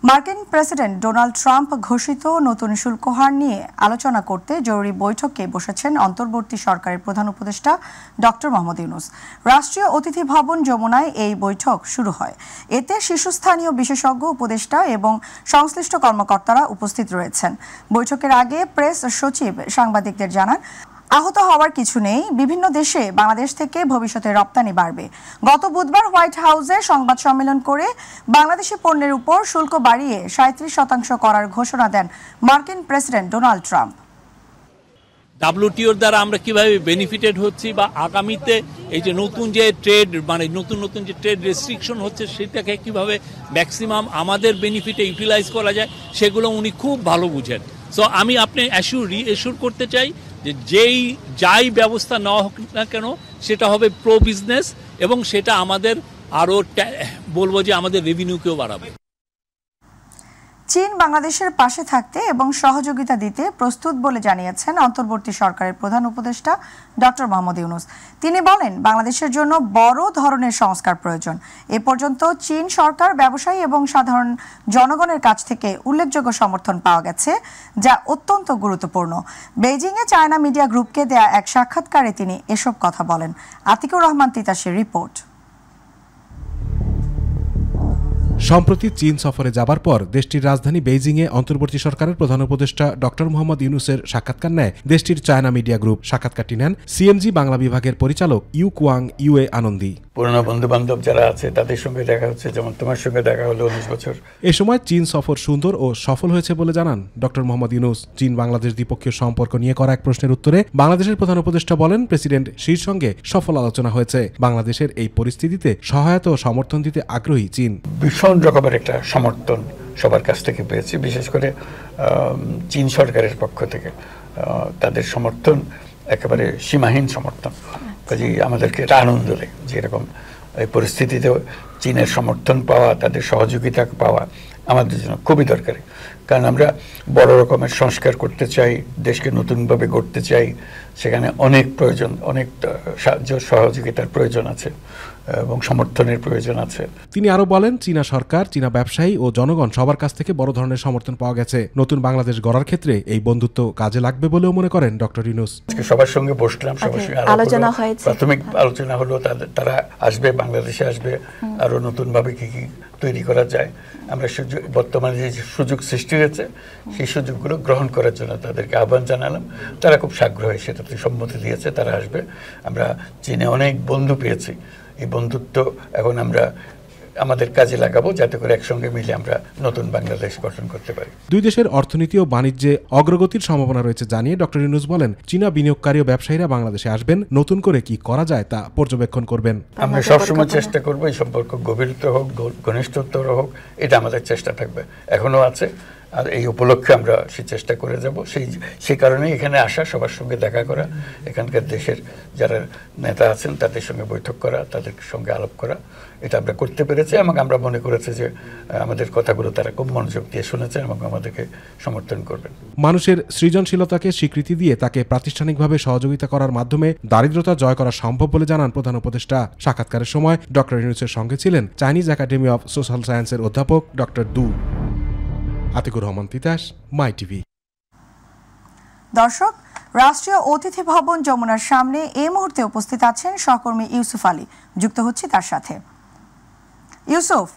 মার্কিন president Donald Trump ঘোষিত নতুন শুল্ক হার নিয়ে আলোচনা করতে জরুরি বৈঠকে বসেছেন অন্তর্বর্তী সরকারের প্রধান উপদেষ্টা ডক্টর মোহাম্মদ ইউনূস। রাষ্ট্রীয় অতিথি ভবন যমুনায় এই বৈঠক শুরু হয়। এতে শীর্ষস্থানীয় বিশেষজ্ঞ, উপদেষ্টা এবং সংশ্লিষ্ট কর্মকর্তারা উপস্থিত রয়েছেন। বৈঠকের আগে প্রেস সচিব সাংবাদিকদের জানান, আহত হওয়ার কিছু নেই। বিভিন্ন দেশে বাংলাদেশ থেকে ভবিষ্যতে রপ্তানি বাড়বে। গত বুধবার হোয়াইট হাউসে সংবাদ সম্মেলন করে বাংলাদেশি পণ্যের উপর শুল্ক বাড়িয়ে 37% করার ঘোষণা দেন মার্কিন প্রেসিডেন্ট ডোনাল্ড ট্রাম্প। WTOর দ্বারা আমরা কিভাবে বেনিফিটেড হচ্ছি বা আগামীতে এই যে নতুন যে ট্রেড নতুন যে ট্রেড রেস্ট্রিকশন হচ্ছে সেটাকে কিভাবে ম্যাক্সিমাম আমাদের বেনিফিটে ইউটিলাইজ করা যায় সেগুলো উনি খুব ভালো বুঝেন। সো আমি আপনি রিঅ্যাসিওর করতে চাই যে যাই ব্যবস্থা নেওয়া হোক না কেন সেটা হবে প্রো বিজনেস এবং সেটা আমাদের আরও বলবো যে আমাদের রেভিনিউকেও বাড়াবে। চীন বাংলাদেশের পাশে থাকতে এবং সহযোগিতা দিতে প্রস্তুত বলে জানিয়েছেন অন্তর্বর্তী সরকারের প্রধান উপদেষ্টা ডক্টর মোহাম্মদ ইউনূস। তিনি বলেন, বাংলাদেশের জন্য বড় ধরনের সংস্কার প্রয়োজন। এ পর্যন্ত চীন সরকার, ব্যবসায়ী এবং সাধারণ জনগণের কাছ থেকে উল্লেখযোগ্য সমর্থন পাওয়া গেছে, যা অত্যন্ত গুরুত্বপূর্ণ। বেইজিংয়ে চায়না মিডিয়া গ্রুপকে দেয়া এক সাক্ষাৎকারে তিনি এসব কথা বলেন। আতিকুর রহমান তিতাসের রিপোর্ট। সম্প্রতি চীন সফরে যাবার পর দেশটির রাজধানী বেইজিংয়ে অন্তর্বর্তী সরকারের প্রধান উপদেষ্টা ডক্টর মোহাম্মদ ইউনূসের সাক্ষাৎকার নেয় দেশটির চায়না মিডিয়া গ্রুপ। সাক্ষাৎকারটি নেন সিএমজি বাংলা বিভাগের পরিচালক ইউ কুয়াং ইউএ আনন্দী। পুরনো বন্ধু বান্ধব যারা আছে তাদের সঙ্গে দেখা হচ্ছে, যেমন তোমার সঙ্গে দেখা হলো 19 বছর। এ সময় চীন সফর সুন্দর ও সফল হয়েছে বলে জানান ডক্টর মোহাম্মদ ইউনূস। চীন বাংলাদেশ দ্বিপক্ষীয় সম্পর্ক নিয়ে করা এক প্রশ্নের উত্তরে বাংলাদেশের প্রধান উপদেষ্টা বলেন, প্রেসিডেন্ট শির সঙ্গে সফল আলোচনা হয়েছে। বাংলাদেশের এই পরিস্থিতিতে সহায়তা ও সমর্থন দিতে আগ্রহী চীন। ভীষণ রকমের একটা সমর্থন সবার কাছ থেকে পেয়েছি, বিশেষ করে চীন সরকারের পক্ষ থেকে তাদের সমর্থন একেবারে সীমাহীন সমর্থন। কাজেই আমাদেরকে এটা আনন্দ দেয় যে এরকম এই পরিস্থিতিতে চীনের সমর্থন পাওয়া, তাদের সহযোগিতা পাওয়া আমাদের জন্য খুবই দরকারি। কারণ আমরা বড় রকমের সংস্কার করতে চাই, দেশকে নতুনভাবে গড়তে চাই। সেখানে অনেক প্রয়োজন, অনেক সাহায্য সহযোগিতার প্রয়োজন আছে এবং সমর্থনের প্রয়োজন আছে। তিনি আরো বলেন, চীনা সরকার, চীনা ব্যবসায়ী ও জনগণ সবার কাছ থেকে বড় ধরনের সমর্থন পাওয়া গেছে। নতুন বাংলাদেশ গড়ার ক্ষেত্রে এই বন্ধুত্ব কাজে লাগবে বলেও মনে করেন ডক্টর ইউনূস। সবার সঙ্গে বসলাম, সবার সঙ্গে আলোচনা হয়েছে। প্রাথমিক আলোচনা হলো তারা আসবে, বাংলাদেশে আসবে, আরো নতুনভাবে কি কি তৈরি করা যায়। আমরা বর্তমানে যে সুযোগ সৃষ্টি হয়েছে সেই সুযোগগুলো গ্রহণ করার জন্য তাদেরকে আহ্বান জানালাম। তারা খুব সাগ্রহে সেটাতে সম্মতি দিয়েছে, তারা আসবে। আমরা চীনে অনেক বন্ধু পেয়েছি। এই বন্ধুত্ব এখন আমরা আমাদের কাজে লাগাবো, যাতে করে একসঙ্গে মিলে আমরা নতুন বাংলাদেশ গঠন করতে পারি। দুই দেশের অর্থনীতি ও বাণিজ্যে অগ্রগতির সম্ভাবনা রয়েছে জানিয়ে ডক্টর ইউনূস বলেন, চীনা বিনিয়োগকারী ও ব্যবসায়ীরা বাংলাদেশে আসবেন, নতুন করে কি করা যায় তা পর্যবেক্ষণ করবেন। আমরা সবসময় চেষ্টা করবো এই সম্পর্ক গভীরতা হোক, ঘনিষ্ঠতর হোক, এটা আমাদের চেষ্টা থাকবে, এখনো আছে। আর এই উপলক্ষে আমরা সেই চেষ্টা করে যাব। সেই কারণেই এখানে আসা, সবার সঙ্গে দেখা করা, এখানকার দেশের যারা নেতা আছেন তাদের সঙ্গে বৈঠক করা, তাদের সঙ্গে আলাপ করা, এটা আমরা করতে পেরেছি এবং আমরা মনে করেছি যে আমাদের কথাগুলো তারা খুব মনোযোগ দিয়ে শুনেছেন এবং আমাদেরকে সমর্থন করবেন। মানুষের সৃজনশীলতাকে স্বীকৃতি দিয়ে তাকে প্রাতিষ্ঠানিকভাবে সহযোগিতা করার মাধ্যমে দারিদ্রতা জয় করা সম্ভব বলে জানান প্রধান উপদেষ্টা। সাক্ষাৎকারের সময় ডক্টর ইউনূসের সঙ্গে ছিলেন চাইনিজ একাডেমি অফ সোশ্যাল সায়েন্সের অধ্যাপক ডক্টর দু। আতিকুর রহমান তিতাস, মাই টিভি। দর্শক, রাষ্ট্রীয় অতিথি ভবন যমুনার সামনে এই মুহূর্তে উপস্থিত আছেন সহকর্মী ইউসুফ আলী। যুক্ত হচ্ছে তার সাথে। ইউসুফ,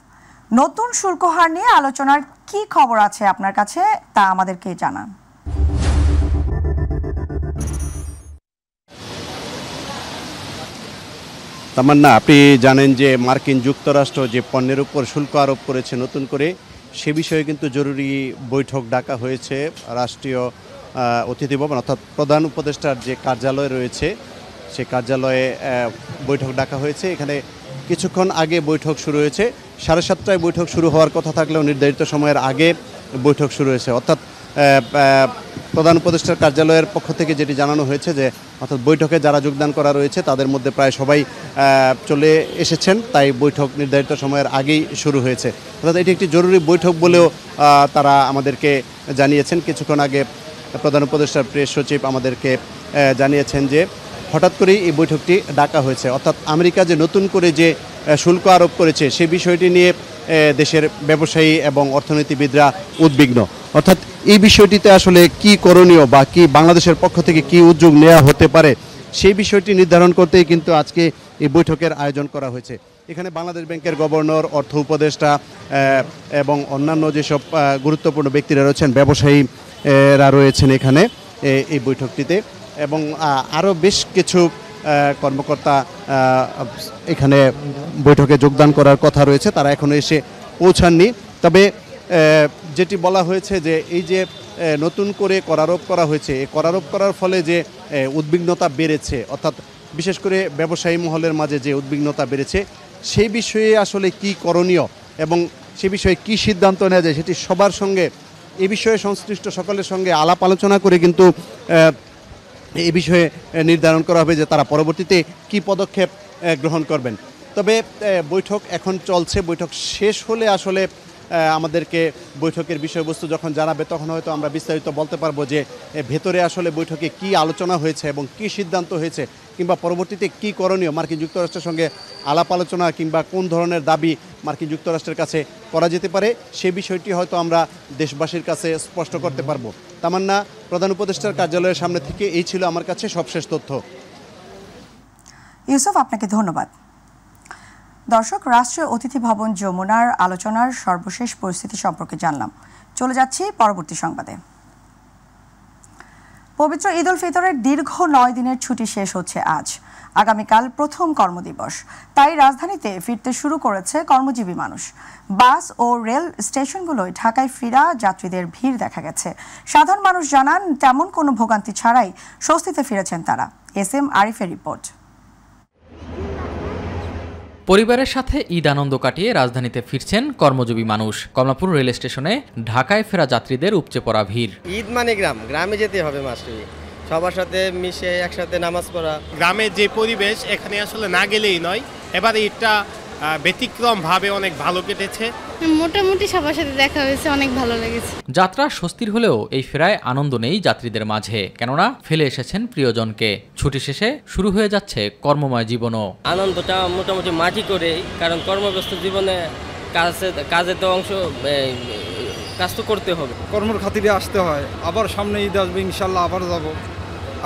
নতুন শুল্ক হার নিয়ে আলোচনার কি খবর আছে আপনার কাছে, তা আমাদেরকে জানান। তামান্না, আপনি জানেন যে মার্কিন যুক্তরাষ্ট্র যে পণ্যের উপর শুল্ক আরোপ করেছে নতুন করে, সে বিষয়ে কিন্তু জরুরি বৈঠক ডাকা হয়েছে রাষ্ট্রীয় অতিথি ভবন, অর্থাৎ প্রধান উপদেষ্টার যে কার্যালয় রয়েছে সে কার্যালয়ে বৈঠক ডাকা হয়েছে। এখানে কিছুক্ষণ আগে বৈঠক শুরু হয়েছে। 7:30টায় বৈঠক শুরু হওয়ার কথা থাকলেও নির্ধারিত সময়ের আগে বৈঠক শুরু হয়েছে। অর্থাৎ প্রধান উপদেষ্টার কার্যালয়ের পক্ষ থেকে যেটি জানানো হয়েছে যে অর্থাৎ বৈঠকে যারা যোগদান করা রয়েছে তাদের মধ্যে প্রায় সবাই চলে এসেছেন, তাই বৈঠক নির্ধারিত সময়ের আগেই শুরু হয়েছে। অর্থাৎ এটি একটি জরুরি বৈঠক বলেও তারা আমাদেরকে জানিয়েছেন। কিছুক্ষণ আগে প্রধান উপদেষ্টার প্রেস সচিব আমাদেরকে জানিয়েছেন যে হঠাৎ করেই এই বৈঠকটি ডাকা হয়েছে। অর্থাৎ আমেরিকা যে নতুন করে যে শুল্ক আরোপ করেছে সেই বিষয়টি নিয়ে দেশের ব্যবসায়ী এবং অর্থনীতিবিদরা উদ্বিগ্ন। অর্থাৎ এই বিষয়টিতে আসলে কি করণীয় বা কি বাংলাদেশের পক্ষ থেকে কি উদ্যোগ নেওয়া হতে পারে সেই বিষয়টি নির্ধারণ করতেই কিন্তু আজকে এই বৈঠকের আয়োজন করা হয়েছে। এখানে বাংলাদেশ ব্যাংকের গভর্নর, অর্থ উপদেষ্টা এবং অন্যান্য যেসব গুরুত্বপূর্ণ ব্যক্তিরা রয়েছেন, ব্যবসায়ীরা রয়েছেন এখানে এই বৈঠকটিতে, এবং আরও বেশ কিছু কর্মকর্তা এখানে বৈঠকে যোগদান করার কথা রয়েছে, তারা এখনো এসে পৌঁছাননি। তবে যেটি বলা হয়েছে যে এই যে নতুন করে করারোপ করা হয়েছে, এই করারোপ করার ফলে যে উদ্বিগ্নতা বেড়েছে, অর্থাৎ বিশেষ করে ব্যবসায়ী মহলের মাঝে যে উদ্বিগ্নতা বেড়েছে, সেই বিষয়ে আসলে কি করণীয় এবং সে বিষয়ে কি সিদ্ধান্ত নেওয়া যায় সেটি সবার সঙ্গে, এই বিষয়ে সংশ্লিষ্ট সকলের সঙ্গে আলাপ আলোচনা করে কিন্তু এই বিষয়ে নির্ধারণ করা হবে যে তারা পরবর্তীতে কি পদক্ষেপ গ্রহণ করবেন। তবে বৈঠক এখন চলছে, বৈঠক শেষ হলে আসলে আমাদেরকে বৈঠকের বিষয়বস্তু যখন জানাবে তখন হয়তো আমরা বিস্তারিত বলতে পারবো যে ভেতরে আসলে বৈঠকে কি আলোচনা হয়েছে এবং কি সিদ্ধান্ত হয়েছে, কিংবা পরবর্তীতে কি করণীয়, মার্কিন যুক্তরাষ্ট্রের সঙ্গে আলাপ আলোচনা কিংবা কোন ধরনের দাবি মার্কিন যুক্তরাষ্ট্রের কাছে করা যেতে পারে সে বিষয়টি হয়তো আমরা দেশবাসীর কাছে স্পষ্ট করতে পারবো। তামান্না, প্রধান উপদেষ্টার কার্যালয়ের সামনে থেকে এই ছিল আমার কাছে সবশেষ তথ্য। ইউসুফ, আপনাকে ধন্যবাদ। দর্শক, রাষ্ট্রীয় অতিথি ভবন যমুনার আলোচনার সর্বশেষ পরিস্থিতি সম্পর্কে জানলাম। চলে যাচ্ছি পরবর্তী সংবাদে। পবিত্র ঈদ উল ফিতরের দীর্ঘ 9 দিনের ছুটি শেষ হচ্ছে আজ। আগামীকাল প্রথম কর্মদিবস, তাই রাজধানীতে ফিরতে শুরু করেছে কর্মজীবী মানুষ। বাস ও রেল স্টেশনগুলোয় ঢাকায় ফেরা যাত্রীদের ভিড় দেখা গেছে। সাধারণ মানুষ জানান তেমন কোনো ভোগান্তি ছাড়াই স্বস্তিতে ফিরেছেন তারা। এসএম আরিফের রিপোর্ট। পরিবারের সাথে ঈদ আনন্দ কাটিয়ে রাজধানীতে ফিরছেন কর্মজীবী মানুষ। কমলাপুর রেল স্টেশনে ঢাকায় ফেরা যাত্রীদের উপচে পড়া ভিড়। ঈদ মানে গ্রামে যেতে হবে মাস্টার, সবার সাথে মিশে একসাথে নামাজ পড়া। গ্রামের যে পরিবেশ এখানে আসলে না গেলেই নয়। এবার ঈদটা ব্যতিক্রম ভাবে অনেক ভালো কেটেছে। মোটামুটি সবার সাথে দেখা হয়েছে, অনেক ভালো লেগেছে। যাত্রা স্বস্তির হলেও এই ফেরায় আনন্দ নেই যাত্রীদের মাঝে, কেননা ফেলে এসেছেন প্রিয়জনকে। ছুটি শেষে শুরু হয়ে যাচ্ছে কর্মময় জীবনও। আনন্দটা মোটামুটি মাটি করে, কারণ কর্মব্যস্ত জীবনে কাজে তো কাজ তো করতে হবে, কর্মের খাতিরে আসতে হয়। আবার সামনে ঈদ আসবে, ইনশাল্লাহ আবার যাব,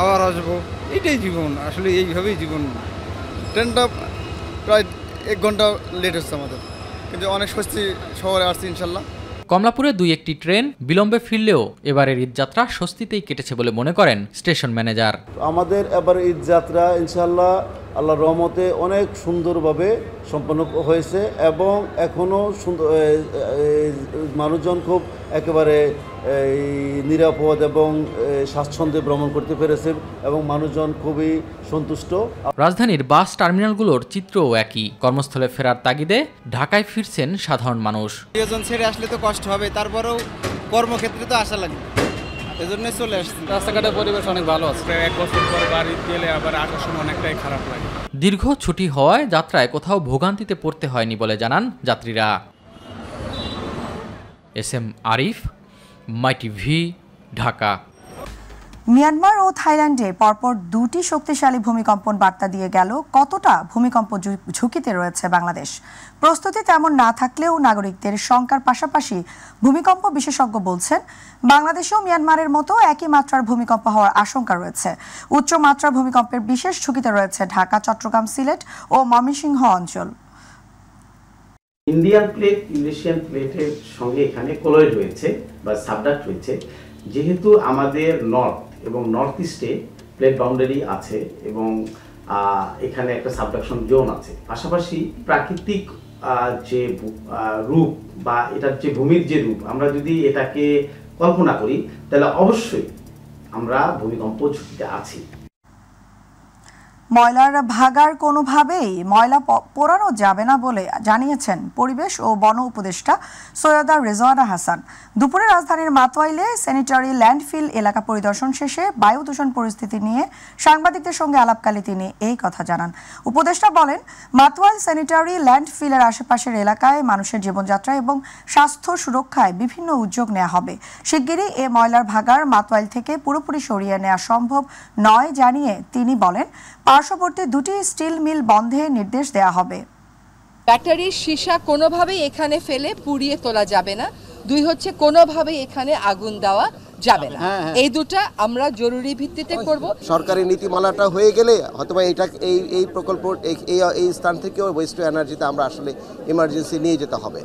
আবার আসবো, এটাই জীবন। আসলে এইভাবেই জীবন। ট্রেনটা প্রায় 1 ঘন্টা লেট হচ্ছে আমাদের, কিন্তু অনেক স্বস্তি শহরে আসছি ইনশাল্লাহ। কমলাপুরে 2-1টি ট্রেন বিলম্বে ফিরলেও এবারের ঈদযাত্রা স্বস্তিতেই কেটেছে বলে মনে করেন স্টেশন ম্যানেজার। আমাদের এবার ঈদযাত্রা ইনশাল্লাহ আল্লাহর রহমতে অনেক সুন্দরভাবে সম্পন্ন হয়েছে এবং এখনও মানুষজন খুব একেবারে নিরাপদ এবং স্বাচ্ছন্দ্যে ভ্রমণ করতে পেরেছে এবং মানুষজন খুবই সন্তুষ্ট। রাজধানীর বাস টার্মিনালগুলোর চিত্রও একই। কর্মস্থলে ফেরার তাগিদে ঢাকায় ফিরছেন সাধারণ মানুষ। প্রিয়জন ছেড়ে আসলে তো কষ্ট হবে, তারপরেও কর্মক্ষেত্রে তো আসা লাগে, এজন্যই চলে আসছি। রাস্তাঘাটের পরিবেশ অনেক ভালো আছে। 1 বছর পর বাড়ি গেলে আবার আসার সময় অনেকটাই খারাপ লাগে। দীর্ঘ ছুটি হওয়ায় যাত্রায় কোথাও ভোগান্তিতে পড়তে হয়নি বলে জানান যাত্রীরা। এসএম আরিফ, মাই টিভি, ঢাকা। মিয়ানমার ও থাইল্যান্ডে পরপর 2টি শক্তিশালী ভূমিকম্পন বার্তা দিয়ে গেল। কতটা ভূমিকম্প ঝুঁকিতে রয়েছে বাংলাদেশ? প্রস্তুতি তেমন না থাকলেও নাগরিকদের শঙ্কার পাশাপাশি ভূমিকম্প বিশেষজ্ঞ বলছেন বাংলাদেশেও মিয়ানমারের মতো একই মাত্রার ভূমিকম্প হওয়ার আশঙ্কা রয়েছে। উচ্চ মাত্রার ভূমিকম্পের বিশেষ ঝুঁকিতে রয়েছে ঢাকা, চট্টগ্রাম, সিলেট ও ময়মনসিংহ অঞ্চল। ইন্ডিয়ান প্লেট ইউরেশিয়ান প্লেটের সঙ্গে এখানে কলয়েড রয়েছে বা সাবডাক্ট রয়েছে। যেহেতু আমাদের নর্থ এবং নর্থ ইস্টে প্লেট বাউন্ডারি আছে এবং এখানে একটা সাবডাকশন জোন আছে, পাশাপাশি প্রাকৃতিক যে রূপ বা এটার যে ভূমির যে রূপ, আমরা যদি এটাকে কল্পনা করি তাহলে অবশ্যই আমরা ভূমিকম্প ঝুঁকিতে আছি। ময়লার ভাগার কোনোভাবেই ময়লা পোড়ানো যাবে না বলে জানিয়েছেন পরিবেশ ও বন উপদেষ্টা সৈয়দা রেজওয়ানা হাসান। দুপুরে রাজধানীর মাতোয়াইলে স্যানিটারি ল্যান্ডফিল এলাকা পরিদর্শন শেষে বায়ু দূষণ পরিস্থিতি নিয়ে সাংবাদিকদের সঙ্গে আলাপকালে তিনি এই কথা জানান। উপদেষ্টা বলেন, মাতোয়াইল স্যানিটারি ল্যান্ডফিলের আশেপাশের এলাকায় মানুষের জীবনযাত্রা এবং স্বাস্থ্য সুরক্ষায় বিভিন্ন উদ্যোগ নেওয়া হবে। শিগগিরই এ ময়লার ভাগার মাতোয়াইল থেকে পুরোপুরি সরিয়ে নেওয়া সম্ভব নয় জানিয়ে তিনি বলেন, পার্শ্ববর্তী 2টি স্টিল মিল বন্ধে নির্দেশ দেওয়া হবে। ব্যাটারির সীসা কোনোভাবেই এখানে ফেলে পুড়িয়ে তোলা যাবে না। 2 হচ্ছে কোনোভাবেই এখানে আগুন দেওয়া যাবে না। এই দুটা আমরা জরুরি ভিত্তিতে করব। সরকারি নীতিমালাটা হয়ে গেলে হয়তোবা এটা এই প্রকল্প এই স্থান থেকেও ওয়েস্ট টু এনার্জিতে আমরা আসলে ইমার্জেন্সি নিয়ে যেতে হবে।